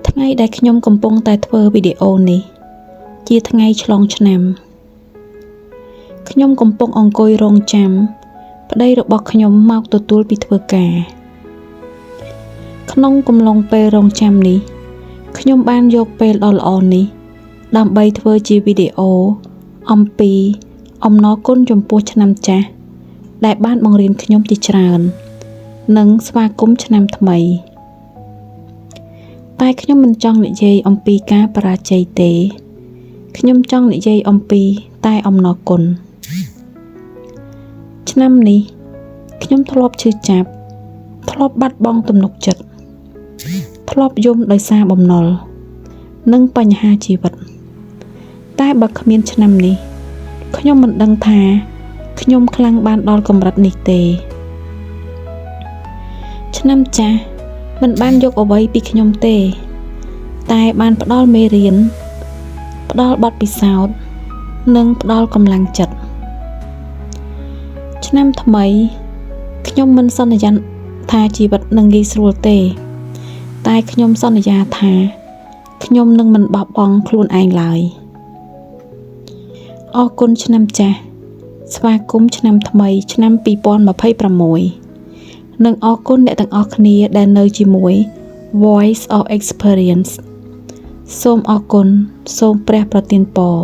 ថ្ងៃដែលខ្ញុំកំពុងតែធ្វើវីដេអូនេះជាថ្ងៃឆ្លងឆ្នាំខ្ញុំកំពុងអង្គុយរងចាំប្តីរបស់ខ្ញុំមកទទួលពីធ្វើការក្នុងកំឡុងពេលរងចាំនេះខ្ញុំបានយកពេលដ៏ល្អនេះដើម្បីធ្វើជាវីដេអូអំពីអំណរគុណចំពោះឆ្នាំចាស់ដែលបានបង្រៀនខ្ញុំជាច្រើននិងស្វាគមន៍ឆ្នាំថ្មីតែខ្ញុំមិនចង់និយាយអំពីការបរាជ័យទេខ្ញុំចង់និយាយអំពីតែអំណរគុណឆ្នាំនេះខ្ញុំធ្លាប់ឈឺចាប់ធ្លាប់បាត់បង់ទំនុកចិត្តធ្លាប់យំដោយសារបំណុលនិងបញ្ហាជីវិតតែបើគ្មានឆ្នាំនេះខ្ញុំមិនដឹងថាខ្ញុំខ្លាំងបានដល់កម្រិតនេះទេឆ្នាំចាស់មិនបានយកអ្វីពីខ្ញុំទេតែបានផ្ដល់មេរៀនផ្ដល់បទពិសោធន៍និងផ្ដល់កម្លាំងចិត្តឆ្នាំថ្មីខ្ញុំមិនសន្យាថាជីវិតនឹងងាយស្រួលទេតែខ្ញុំសន្យាថាខ្ញុំនឹងមិនបោះបង់ខ្លួនឯងឡើយអរគុណឆ្នាំចាស់ស្វាគមន៍ឆ្នាំថ្មីឆ្នាំ2026និងអរគុណអ្នកទាំងអស់គ្នាដែលនៅជាមួយ Voice of Experience សូមអរគុណសូមព្រះប្រទានពរ